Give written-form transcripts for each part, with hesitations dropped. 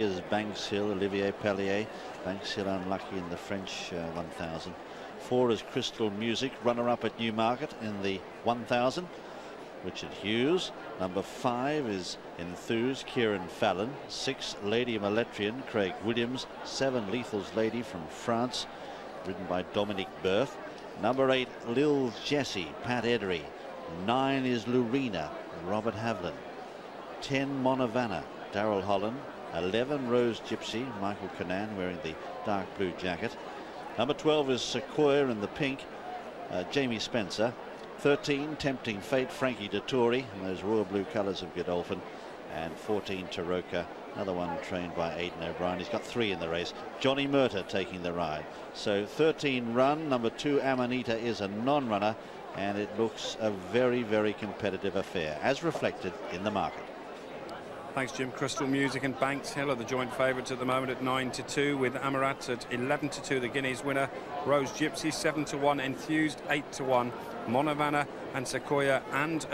is Banks Hill, Olivier Pellier. Banks Hill unlucky in the French 1000. 4 is Crystal Music, runner-up at Newmarket in the 1000. Richard Hughes. Number 5 is Enthused, Kieran Fallon. 6, Lady Maletrian, Craig Williams. 7, Lethal's Lady from France, ridden by Dominic Berth. Number 8, Lil Jessie, Pat Edery. 9 is Lurina, Robert Havlin. 10, Monavana, Darrell Holland. 11, Rose Gypsy, Michael Cannan, wearing the dark blue jacket. Number 12 is Sequoia in the pink, Jamie Spencer. 13, Tempting Fate, Frankie Dettori, in those royal blue colours of Godolphin. And 14, Taroka, another one trained by Aidan O'Brien. He's got 3 in the race. Johnny Murtagh taking the ride. So 13 run. Number 2, Amanita, is a non-runner, and it looks a very, very competitive affair, as reflected in the market. Thanks, Jim. Crystal Music and Banks Hill are the joint favourites at the moment at 9-2, with Amarat at 11-2, the Guineas winner. Rose Gypsy 7-1, Enthused 8-1, Monavana and Sequoia and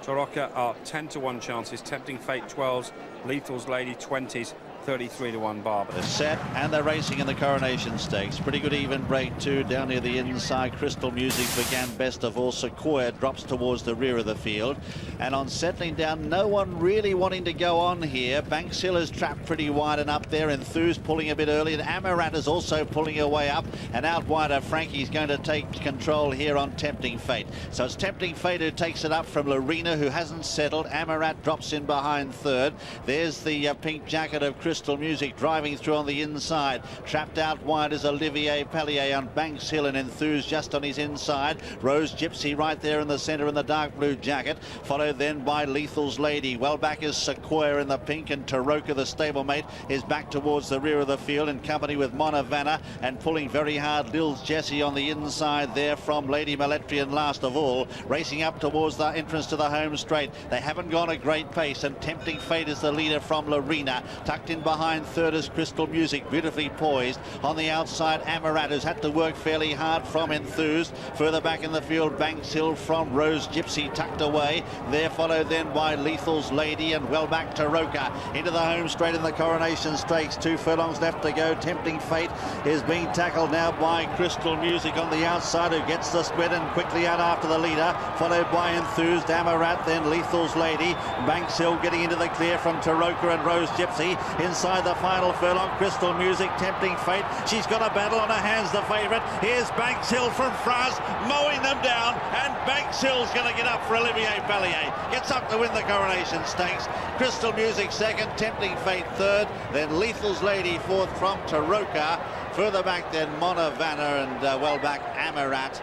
Taroka are 10-1 chances. Tempting Fate 12s, Lethal's Lady 20s. 33-1 Barber. They're set and they're racing in the Coronation Stakes. Pretty good even break too down near the inside. Crystal Music began best of all. Sequoia drops towards the rear of the field, and on settling down, no one really wanting to go on here. Banks Hill is trapped pretty wide and up there. Enthused pulling a bit early, and Amarat is also pulling her way up, and out wider Frankie's going to take control here on Tempting Fate. So it's Tempting Fate who takes it up from Lorena, who hasn't settled. Amarat drops in behind third. There's the pink jacket of Crystal Music driving through on the inside. Trapped out wide is Olivier Pellier on Banks Hill, and Enthused just on his inside. Rose Gypsy right there in the centre in the dark blue jacket, followed then by Lethal's Lady. Well back is Sequoia in the pink, and Taroka, the stablemate, is back towards the rear of the field in company with Monavana, and pulling very hard Lil Jessie on the inside there from Lady Maletrian last of all, racing up towards the entrance to the home straight. They haven't gone a great pace, and Tempting Fate is the leader from Lorena. Tucked in behind third is Crystal Music, beautifully poised. On the outside, Amarat has had to work fairly hard from Enthused. Further back in the field, Banks Hill from Rose Gypsy tucked away. There followed then by Lethal's Lady, and well back Taroka into the home straight in the Coronation Stakes. 2 furlongs left to go. Tempting Fate is being tackled now by Crystal Music on the outside, who gets the spread and quickly out after the leader, followed by Enthused, Amarat, then Lethal's Lady. Banks Hill getting into the clear from Taroka and Rose Gypsy. Inside the final furlong, Crystal Music, Tempting Fate. She's got a battle on her hands, the favourite. Here's Banks Hill from France, mowing them down, and Banks Hill's going to get up for Olivier Pellier. Gets up to win the Coronation Stakes. Crystal Music second, Tempting Fate third, then Lethal's Lady fourth from Taroka. Further back then Monavana, and well back Amarat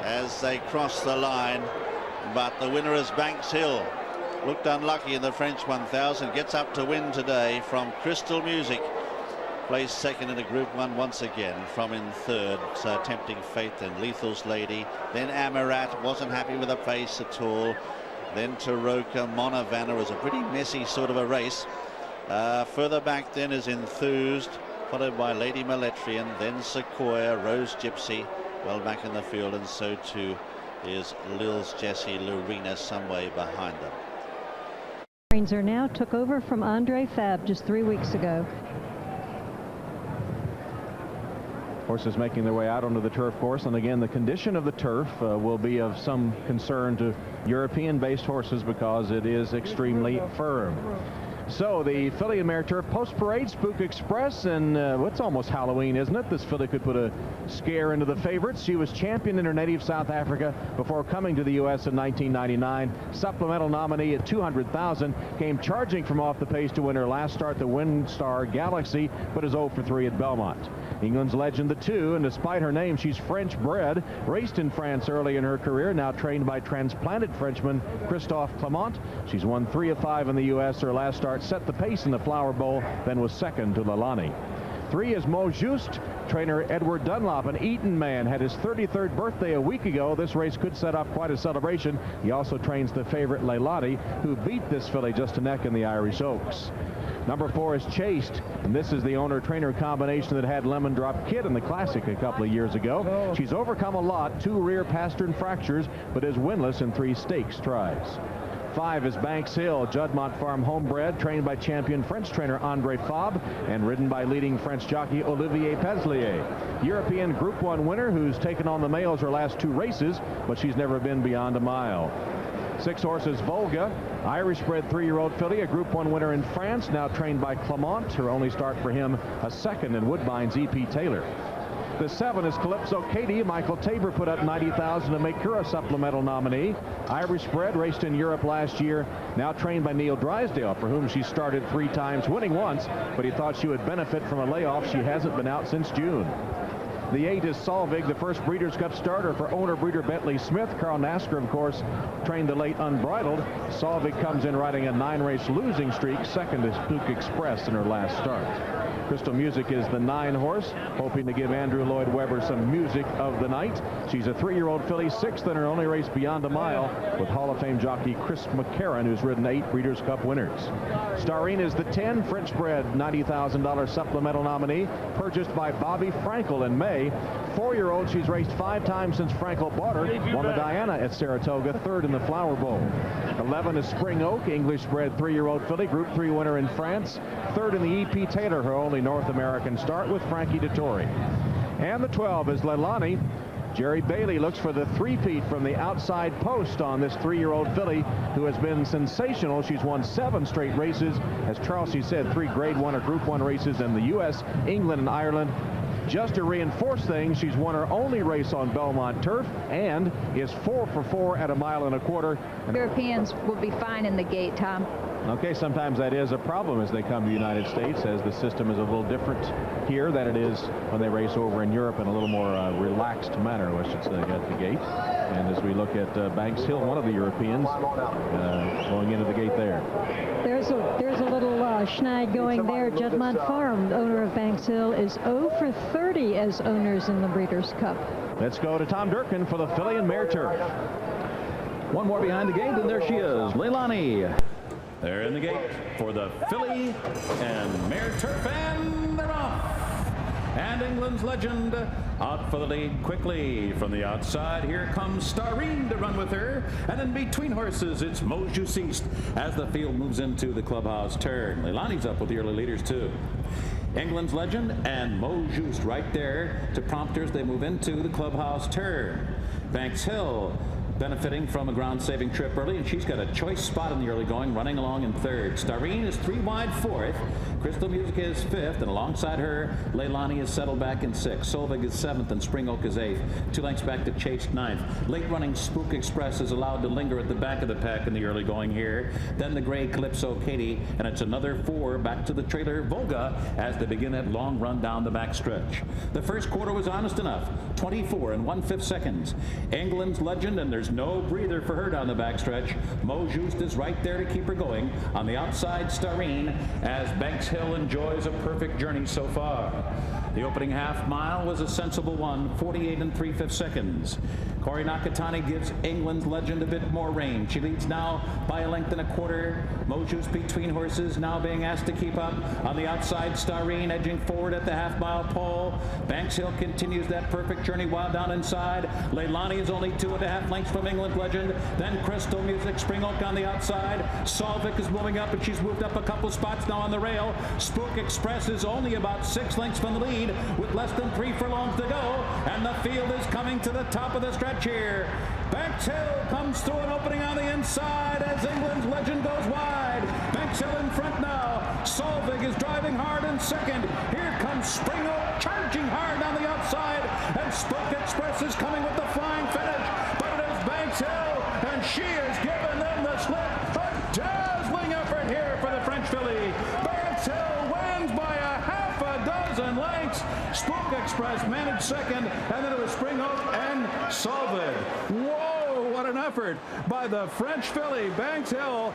as they cross the line. But the winner is Banks Hill. Looked unlucky in the French 1000, gets up to win today from Crystal Music. Placed second in a Group 1 once again from in third. So Tempting Fate, then Lethal's Lady, then Amarat, wasn't happy with the pace at all. Then Taroka, Monavana. Was a pretty messy sort of a race. Further back then is Enthused, followed by Lady Maletrian, then Sequoia, Rose Gypsy, well back in the field, and so too is Lil's Jessie, Lorena some way behind them. Are now took over from Andre Fab just 3 weeks ago. Horses making their way out onto the turf course, and again the condition of the turf will be of some concern to European-based horses because it is extremely firm. So the filly and mare turf post-parade, Spook Express, and what's almost Halloween, isn't it? This filly could put a scare into the favorites. She was champion in her native South Africa before coming to the U.S. in 1999. Supplemental nominee at 200,000. Came charging from off the pace to win her last start, the Windstar Galaxy, but is 0 for 3 at Belmont. England's Legend, the 2, and despite her name, she's French-bred. Raced in France early in her career, now trained by transplanted Frenchman Christophe Clement. She's won 3 of 5 in the U.S. Her last start set the pace in the Flower Bowl, then was second to Lalani. 3 is Mo Juste. Trainer Edward Dunlop, an Eton man, had his 33rd birthday a week ago. This race could set up quite a celebration. He also trains the favorite Leilani, who beat this filly just a neck in the Irish Oaks. Number 4 is Chased, and this is the owner-trainer combination that had Lemon Drop Kid in the Classic a couple of years ago. She's overcome a lot, 2 rear pastern fractures, but is winless in 3 stakes tries. 5 is Banks Hill, Juddmonte Farm homebred, trained by champion French trainer Andre Fabre and ridden by leading French jockey Olivier Peslier. European Group 1 winner who's taken on the males her last 2 races, but she's never been beyond a mile. 6 horses Volga, Irish-bred 3-year-old filly, a Group 1 winner in France, now trained by Clement. Her only start for him, a second in Woodbine's E.P. Taylor. The 7 is Calypso Katie. Michael Tabor put up $90,000 to make her a supplemental nominee. Irish-bred, raced in Europe last year, now trained by Neil Drysdale, for whom she started 3 times, winning once, but he thought she would benefit from a layoff. She hasn't been out since June. The 8 is Solvig, the first Breeders' Cup starter for owner-breeder Bentley Smith. Carl Nasker, of course, trained the late Unbridled. Solvig comes in riding a 9-race losing streak, second to Spook Express in her last start. Crystal Music is the 9 horse, hoping to give Andrew Lloyd Webber some music of the night. She's a 3-year-old filly, 6th in her only race beyond a mile, with Hall of Fame jockey Chris McCarron, who's ridden 8 Breeders' Cup winners. Starine is the 10, French-bred, $90,000 supplemental nominee, purchased by Bobby Frankel in May. 4-year-old, she's raced 5 times since Frankel bought her, won the Diana at Saratoga, 3rd in the Flower Bowl. 11 is Spring Oak, English-bred 3-year-old filly, Group 3 winner in France, 3rd in the E.P. Taylor, her only North American start, with Frankie Dettori. And the 12 is Leilani. Jerry Bailey looks for the three-peat from the outside post on this 3-year-old filly, who has been sensational. She's won 7 straight races. As Charles said, 3 Grade 1 or Group 1 races in the U.S., England, and Ireland. Just to reinforce things, she's won her only race on Belmont turf and is 4 for 4 at a mile and a quarter. Europeans will be fine in the gate, Tom. Okay, sometimes that is a problem as they come to the United States, as the system is a little different here than it is when they race over in Europe in a little more relaxed manner, I should say, at the gate. And as we look at Banks Hill, one of the Europeans, going into the gate there. There's a little snag going there. Juddmonte Farm, owner of Banks Hill, is 0 for 30 as owners in the Breeders' Cup. Let's go to Tom Durkin for the filly and mare turf. One more behind the gate, and there she is, Leilani. They're in the gate for the filly and mare turf, and they're off. And England's legend out for the lead quickly from the outside. Here comes Starine to run with her, and in between horses it's Mojus East as the field moves into the clubhouse turn. Leilani's up with the early leaders too. England's legend and Mojus right there to prompt her as they move into the clubhouse turn. Banks Hill benefiting from a ground-saving trip early, and she's got a choice spot in the early going, running along in 3rd. Starine is 3 wide 4th. Crystal Music is 5th, and alongside her, Leilani is settled back in 6th. Solvig is 7th, and Spring Oak is 8th. 2 lengths back to Chase 9th. Late-running Spook Express is allowed to linger at the back of the pack in the early going here. Then the gray Calypso Katie, and it's another 4 back to the trailer Volga as they begin that long run down the back stretch. The first quarter was honest enough, 24 1/5 seconds. England's legend, and there's no breather for her down the backstretch. Mojus is right there to keep her going. On the outside, Starine, as Banks Hill enjoys a perfect journey so far. The opening half mile was a sensible one, 48 3/5 seconds. Corey Nakatani gives England's legend a bit more range. She leads now by a length and a quarter. Mojus between horses now being asked to keep up. On the outside, Starine edging forward at the half-mile pole. Banks Hill continues that perfect journey while down inside. Leilani is only 2.5 lengths from England's legend. Then Crystal Music, Spring Oak on the outside. Solvik is moving up, and she's moved up a couple spots now on the rail. Spook Express is only about 6 lengths from the lead with less than 3 furlongs to go. And the field is coming to the top of the stretch here. Banks Hill comes through an opening on the inside as England's legend goes wide. Banks Hill in front now. Solvig is driving hard in 2nd. Here comes Spring Oak charging hard on the outside. And Spook Express is coming with the flying finish. But it is Banks Hill, and she has given them the slip. A dazzling effort here for the French filly. Banks Hill wins by a half a dozen lengths. Spook Express managed 2nd, and then it was Spring Oak and Solvig. Whoa, what an effort by the French filly, Banks Hill.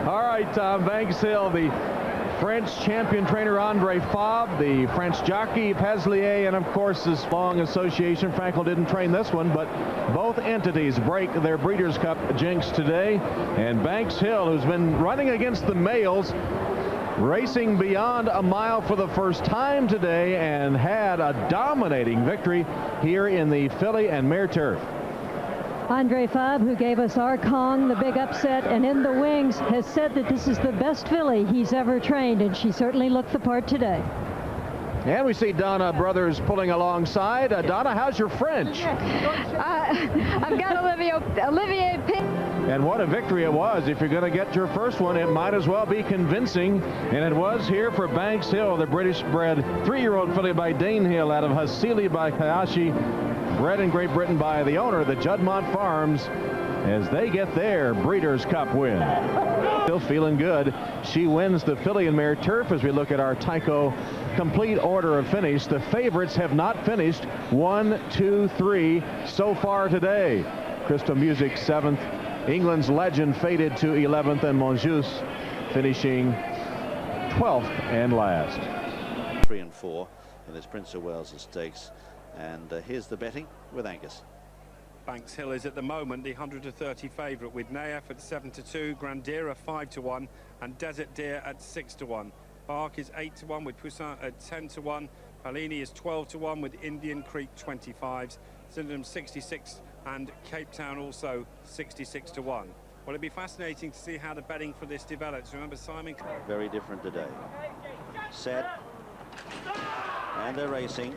All right, Tom, Banks Hill, the French champion trainer Andre Fabre, the French jockey Peslier, and of course this long association. Frankel didn't train this one, but both entities break their Breeders' Cup jinx today. And Banks Hill, who's been running against the males, racing beyond a mile for the first time today and had a dominating victory here in the filly and mare turf. Andre Fabre, who gave us our Kong, the big upset, and in the wings, has said that this is the best filly he's ever trained, and she certainly looked the part today. And we see Donna Brothers pulling alongside. Donna, how's your French? I've got Olivier Pitt. And what a victory it was. If you're going to get your first one, it might as well be convincing. And it was here for Banks Hill, the British-bred 3-year-old filly by Danehill out of Hasili by Kayashi, bred in Great Britain by the owner of the Juddmonte Farms, as they get their Breeders' Cup win. Still feeling good. She wins the filly and mare turf as we look at our Tyco complete order of finish. The favorites have not finished. 1, 2, 3 so far today. Crystal Music 7th. England's Legend faded to 11th, and Monjus finishing 12th and last. 3 and 4 in this Prince of Wales Stakes. And here's the betting with Angus. Banks Hill is at the moment the 130 favourite, with Naef at 7-2, Grandira 5-1, and Desert Deer at 6-1. Bark is 8-1 with Poussin at 10-1. Palini is 12-1 with Indian Creek 25s. Sydenham 66, and Cape Town also 66-1. Well, it'll be fascinating to see how the betting for this develops. Remember, Simon. Very different today. Set. And they're racing.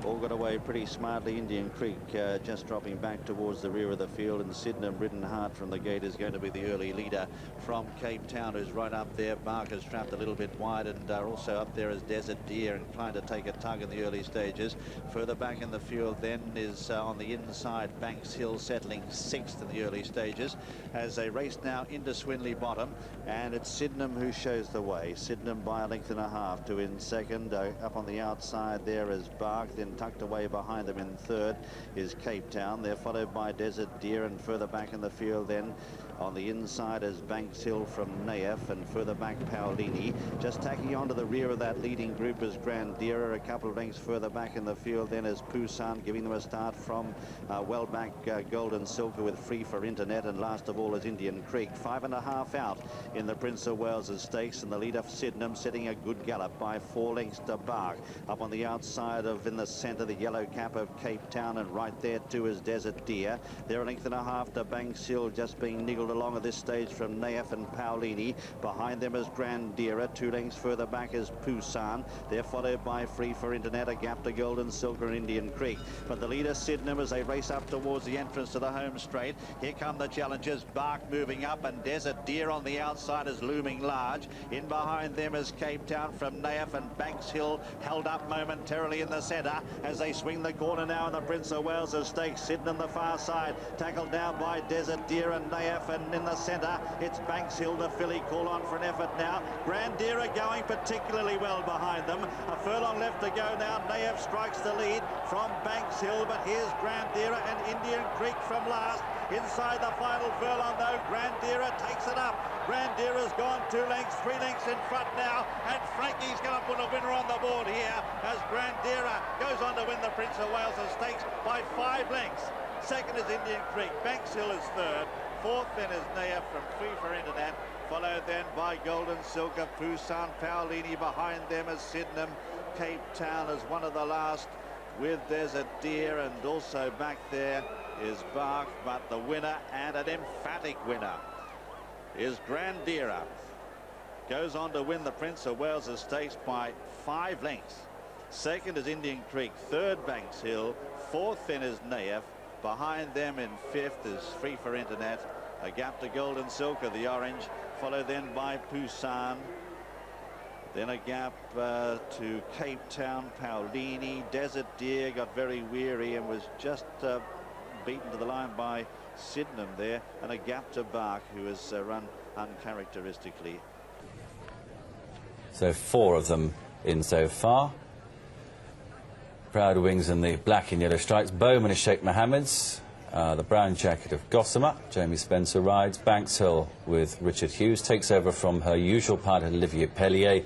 All got away pretty smartly. Indian Creek just dropping back towards the rear of the field, and Sydenham, ridden hard from the gate, is going to be the early leader from Cape Town, who's right up there. Barker's trapped a little bit wide, and also up there is Desert Deer, inclined to take a tug in the early stages. Further back in the field then is on the inside Banks Hill, settling 6th in the early stages as they race now into Swinley Bottom, and it's Sydenham who shows the way. Sydenham by a length and a half to in second. Up on the outside there is Bark, then tucked away behind them in third is Cape Town. They're followed by Desert Deer, and further back in the field then on the inside is Banks Hill from Naef, and further back Paolini. Just tacking on to the rear of that leading group is Grandira. A couple of lengths further back in the field then is Poussin, giving them a start from well back Golden Silker with Free for Internet, and last of all is Indian Creek. 5.5 out in the Prince of Wales Stakes, and the leader Sydenham setting a good gallop by 4 lengths to Bark. Up on the outside of, in the centre, the yellow cap of Cape Town, and right there too is Desert Deer. They're a length and a half to Banks Hill, just being niggled along at this stage from Naef and Paolini. Behind them is Grandira. 2 lengths further back is Poussin. They're followed by Free for Internet, a gap to Golden Silver and Indian Creek. But the leader Sydenham as they race up towards the entrance to the home straight. Here come the challengers. Bark moving up, and Desert Deer on the outside is looming large. In behind them is Cape Town from Naef, and Banks Hill held up momentarily in the centre as they swing the corner now in the Prince of Wales Stakes. Sydenham the far side, tackled down by Desert Deer and Naef, and in the centre it's Banks Hill, the filly. Call on for an effort now. Grandira going particularly well behind them. A furlong left to go now. Naef strikes the lead from Banks Hill, but here's Grandira and Indian Creek from last. Inside the final furlong though, Grandira takes it up. Grandira's gone 2 lengths, 3 lengths in front now, and Frankie's going to put a winner on the board here as Grandira goes on to win the Prince of Wales Stakes by 5 lengths. Second is Indian Creek. Banks Hill is third. Fourth then is Naef from Free for Internet, followed then by Golden Silker, Poussin, Paolini. Behind them is Sydenham. Cape Town is one of the last with Desert Deer, and also back there is Bark, but the winner, and an emphatic winner, is Grandira. Goes on to win the Prince of Wales Stakes by 5 lengths. Second is Indian Creek, third Banks Hill, fourth then is Naef. Behind them in fifth is Free for Internet, a gap to Golden Silker, the orange, followed then by Poussin. Then a gap to Cape Town, Paolini. Desert Deer got very weary and was just beaten to the line by Sydenham there, and a gap to Bark, who has run uncharacteristically. So 4 of them in so far. Proud Wings in the black and yellow stripes. Bowman is Sheikh Mohammed's. The brown jacket of Gossamer. Jamie Spencer rides. Banks Hill with Richard Hughes takes over from her usual partner Olivier Pellier,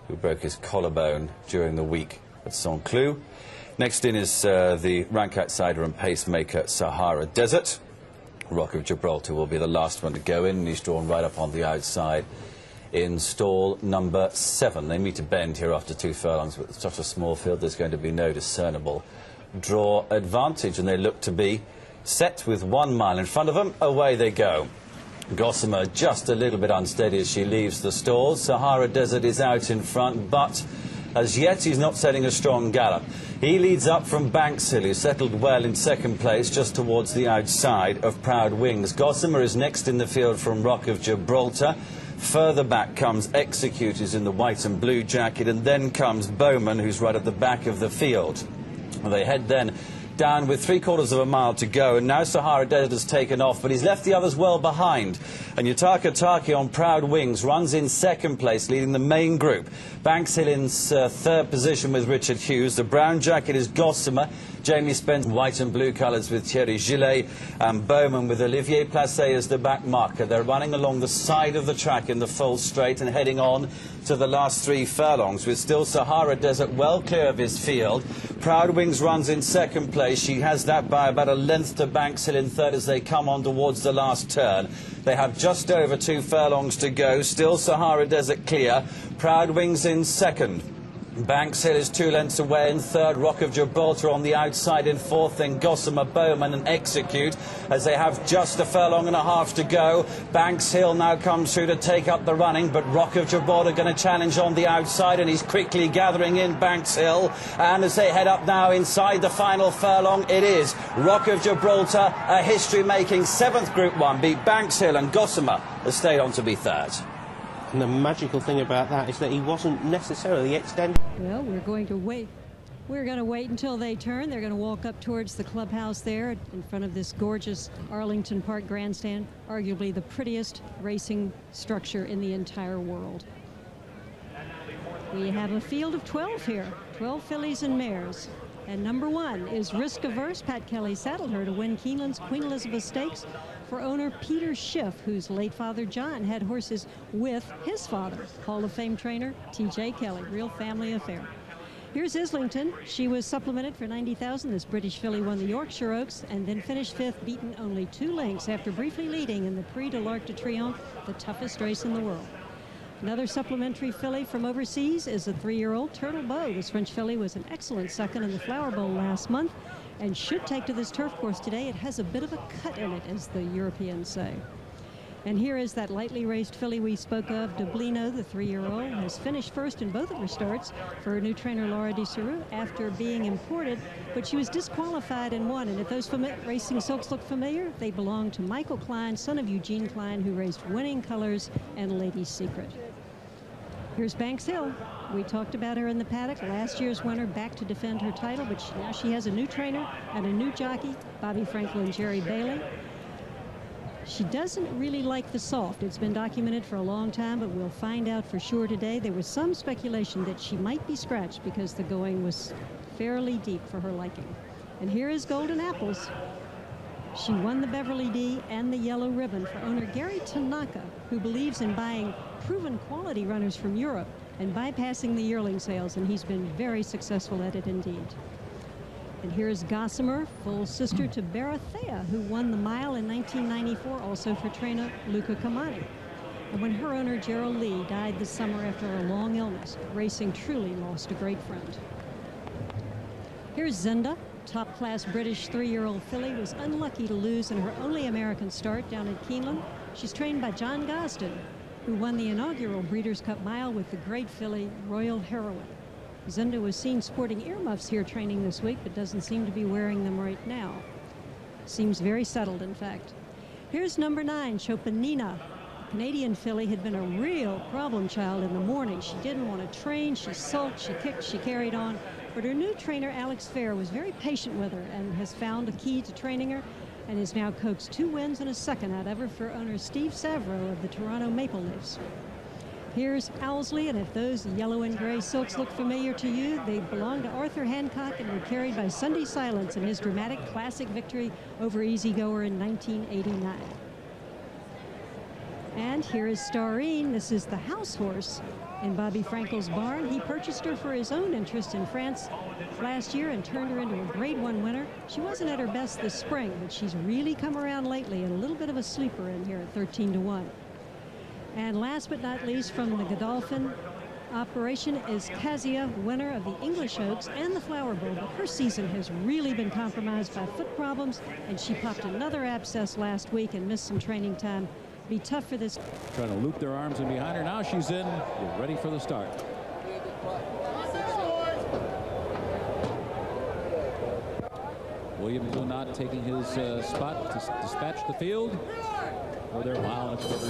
who broke his collarbone during the week at Saint-Cloud. Next in is the rank outsider and pacemaker Sahara Desert. Rock of Gibraltar will be the last one to go in, and he's drawn right up on the outside in stall number 7. They meet a bend here after 2 furlongs, but such a small field there's going to be no discernible draw advantage, and they look to be set with 1 mile in front of them. Away they go. Gossamer just a little bit unsteady as she leaves the stalls. Sahara Desert is out in front, but as yet he's not setting a strong gallop. He leads up from Banks Hill, who settled well in second place just towards the outside of Proud Wings. Gossamer is next in the field from Rock of Gibraltar. Further back comes Execute, who's in the white and blue jacket, and then comes Bowman, who's right at the back of the field. They head then down with 3/4 of a mile to go, and now Sahara Desert has taken off, but he's left the others well behind. And Yutaka Taki on Proud Wings runs in second place, leading the main group. Banks Hill in third position with Richard Hughes. The brown jacket is Gossamer. Jamie Spence, white and blue colours with Thierry Gillet, and Bowman with Olivier Placé as the back marker. They're running along the side of the track in the full straight and heading on to the last 3 furlongs, with still Sahara Desert well clear of his field. Proud Wings runs in second place. She has that by about a length to Banks Hill in third as they come on towards the last turn. They have just over 2 furlongs to go. Still Sahara Desert clear. Proud Wings in second. Banks Hill is 2 lengths away in third. Rock of Gibraltar on the outside in fourth. Then Gossamer, Bowman and Execute as they have just a furlong and a half to go. Banks Hill now comes through to take up the running, but Rock of Gibraltar going to challenge on the outside, and he's quickly gathering in Banks Hill. And as they head up now inside the final furlong, it is Rock of Gibraltar, a history-making 7th Group 1, beat Banks Hill, and Gossamer has stayed on to be third. And the magical thing about that is that he wasn't necessarily extended. Well, we're going to wait. We're going to wait until they turn. They're going to walk up towards the clubhouse there in front of this gorgeous Arlington Park grandstand, arguably the prettiest racing structure in the entire world. We have a field of 12 here, 12 fillies and mares. And number 1 is Risk Averse. Pat Kelly saddled her to win Keeneland's Queen Elizabeth Stakes for owner Peter Schiff, whose late father John had horses with his father, Hall of Fame trainer T.J. Kelly. Real family affair. Here's Islington. She was supplemented for 90,000. This British filly won the Yorkshire Oaks and then finished 5th, beaten only 2 lengths after briefly leading in the Prix de l'Arc de Triomphe, the toughest race in the world. Another supplementary filly from overseas is a 3-year-old Turtle Bow. This French filly was an excellent second in the Flower Bowl last month and should take to this turf course today. It has a bit of a cut in it, as the Europeans say. And here is that lightly raced filly we spoke of, Dublino, the 3-year-old, has finished first in both of her starts for her new trainer Laura Di Seru after being imported, but she was disqualified in one. And if those racing silks look familiar, they belong to Michael Klein, son of Eugene Klein, who raced Winning Colors and Lady's Secret. Here's Banks Hill. We talked about her in the paddock. Last year's winner, back to defend her title, but now she has a new trainer and a new jockey, Bobby Franklin and Jerry Bailey. She doesn't really like the soft. It's been documented for a long time, but we'll find out for sure today. There was some speculation that she might be scratched because the going was fairly deep for her liking. And here is Golden Apples. She won the Beverly D and the Yellow Ribbon for owner Gary Tanaka, who believes in buying proven quality runners from Europe and bypassing the yearling sales, and he's been very successful at it indeed. And here's Gossamer, full sister to Barathea, who won the mile in 1994, also for trainer Luca Camani. And when her owner Gerald Lee died this summer after a long illness, racing truly lost a great friend. Here's Zenda. Top-class British 3-year-old filly was unlucky to lose in her only American start down at Keeneland. She's trained by John Gosden, who won the inaugural Breeders' Cup Mile with the great filly Royal Heroine. Zenda was seen sporting earmuffs here training this week, but doesn't seem to be wearing them right now. Seems very settled, in fact. Here's number 9, Chopanina. The Canadian filly had been a real problem child in the morning. She didn't want to train, she sulked, she kicked, she carried on. But her new trainer, Alex Fair, was very patient with her and has found a key to training her and has now coaxed 2 wins and a second out of her for owner Steve Savro of the Toronto Maple Leafs. Here's Owlsley, and if those yellow and gray silks look familiar to you, they belong to Arthur Hancock and were carried by Sunday Silence in his dramatic classic victory over Easy Goer in 1989. And here is Starine. This is the house horse in Bobby Frankel's barn. He purchased her for his own interest in France last year and turned her into a Grade 1 winner. She wasn't at her best this spring, but she's really come around lately, and a little bit of a sleeper in here at 13 to 1. And last but not least, from the Godolphin, operation is Kazia, winner of the English Oaks and the Flower Bowl, but her season has really been compromised by foot problems, and she popped another abscess last week and missed some training time. Be tough for this. Trying to loop their arms in behind her. Now she's in, ready for the start. Williams will not taking his spot to dispatch the field. For their mile and a quarter.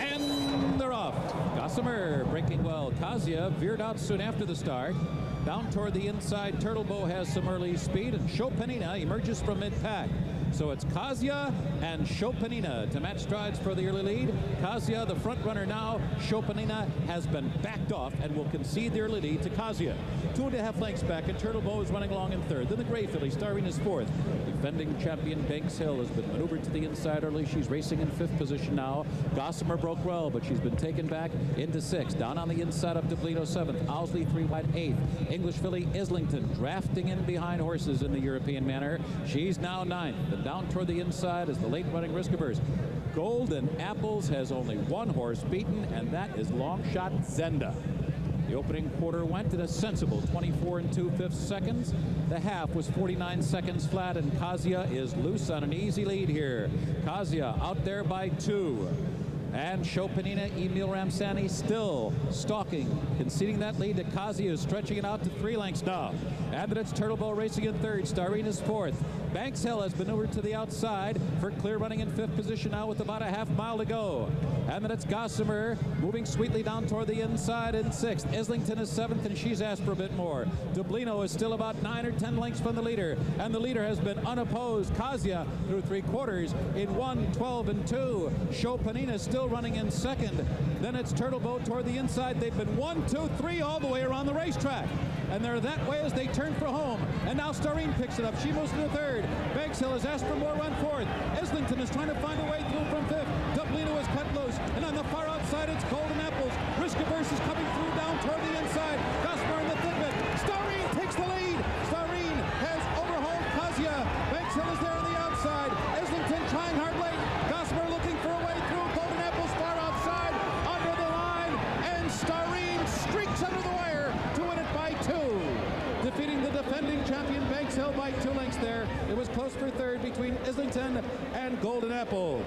And they're off. Gossamer breaking well. Kazia veered out soon after the start. Down toward the inside, Turtlebow has some early speed, and Chopinina emerges from mid-pack. So it's Kazia and Chopinina to match strides for the early lead. Kazia, the front runner now. Chopinina has been backed off and will concede the early lead to Kazia. 2.5 lengths back, and Turtlebow is running along in third. Then the gray filly, Starring, is fourth. Defending champion Banks Hill has been maneuvered to the inside early. She's racing in fifth position now. Gossamer broke well, but she's been taken back into sixth. Down on the inside up to Dublino seventh. Owsley 3 wide eighth. English filly Islington drafting in behind horses in the European manner. She's now ninth. Then down toward the inside is the late running Risk Averse. Golden Apples has only one horse beaten, and that is Longshot Zenda. The opening quarter went in a sensible 24 2/5 seconds. The half was 49 seconds flat, and Kazia is loose on an easy lead here. Kazia out there by 2. And Chopinina, Emil Ramsani still stalking, conceding that lead to Kazia, who's stretching it out to 3 lengths now. And then it's Turtlebow racing in third. Starine is fourth. Banks Hill has maneuvered to the outside for clear running in fifth position now with about a half mile to go. And then it's Gossamer moving sweetly down toward the inside in sixth. Islington is seventh, and she's asked for a bit more. Dublino is still about 9 or 10 lengths from the leader, and the leader has been unopposed. Kazia through 3/4 in 1:12 2. Chopinina still running in second. Then it's Turtlebow toward the inside. They've been 1, 2, 3 all the way around the racetrack, and they're that way as they turn for home. And now Starine picks it up. She moves to the third. Banks Hill has asked for more, run fourth. Islington is trying to find a way through from fifth. Dublino is cut loose, and on the far outside it's Golden Apples. Risk Averse is coming through down toward the inside. Gossamer in the thick of it. Starine takes the lead. Starine has overhauled Kazia. Banks Hill is there on the outside. Islington trying hard late. Gossamer looking for a way through. Golden Apples far outside, under the line, and Starine streaks under the wire to win it by 2. Defeating the defending champion Banks Hill by 2 lengths there. It was close for third between Islington and Golden Apples.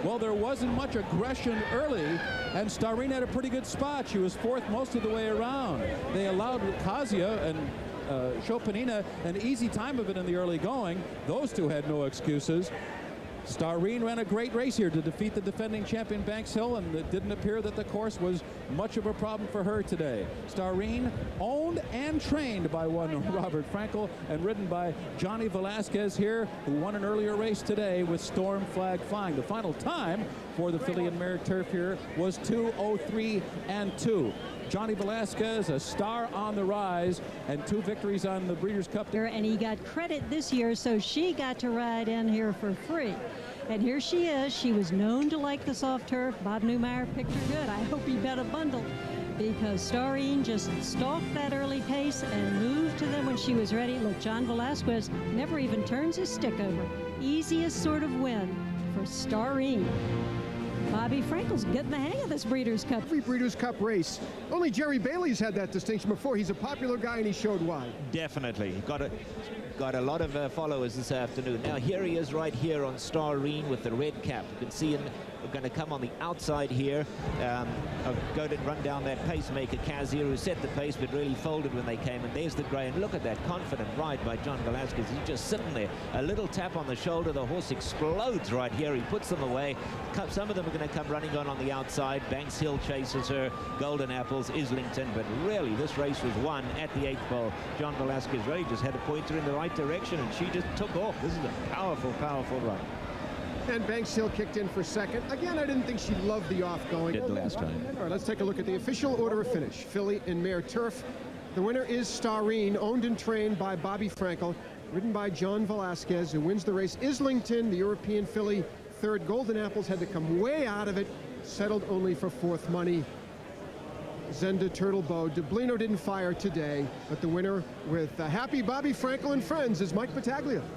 Well, there wasn't much aggression early, and Starine had a pretty good spot. She was fourth most of the way around. They allowed Kazia and Chopinina an easy time of it in the early going. Those two had no excuses. Starine ran a great race here to defeat the defending champion Banks Hill, and it didn't appear that the course was much of a problem for her today. Starine owned and trained by one Robert Frankel and ridden by Johnny Velasquez here, who won an earlier race today with Storm Flag flying. The final time for the filly and mare turf here was 2:03 2. Johnny Velasquez, a star on the rise, and 2 victories on the Breeders' Cup. And he got credit this year, so she got to ride in here for free. And here she is. She was known to like the soft turf. Bob Newmeyer picked her good. I hope he bet a bundle, because Starine just stalked that early pace and moved to them when she was ready. Look, John Velasquez never even turns his stick over. Easiest sort of win for Starine. Bobby Frankel's getting the hang of this Breeders' Cup. Every Breeders' Cup race. Only Jerry Bailey's had that distinction before. He's a popular guy, and he showed why. Definitely. Got a lot of followers this afternoon. Now here he is right here on Starine with the red cap. You can see him going to come on the outside here. Go to run down that pacemaker, Kazia, who set the pace but really folded when they came. And there's the grey. And look at that confident ride by John Velasquez. He's just sitting there. A little tap on the shoulder. The horse explodes right here. He puts them away. Some of them are going to come running on the outside. Banks Hill chases her. Golden Apples, Islington. But really, this race was won at the 8th pole. John Velasquez really just had a pointer in the right direction, and she just took off. This is a powerful, powerful run. And Banks Hill kicked in for second. Again, I didn't think she loved the off-going. Did last time. All right, let's take a look at the official order of finish. Filly and mare turf. The winner is Starine, owned and trained by Bobby Frankel, ridden by John Velasquez, who wins the race. Islington, the European filly, third. Golden Apples had to come way out of it, settled only for 4th money. Zenda, Turtlebow. Dublino didn't fire today, but the winner with happy Bobby Frankel and friends is Mike Battaglia.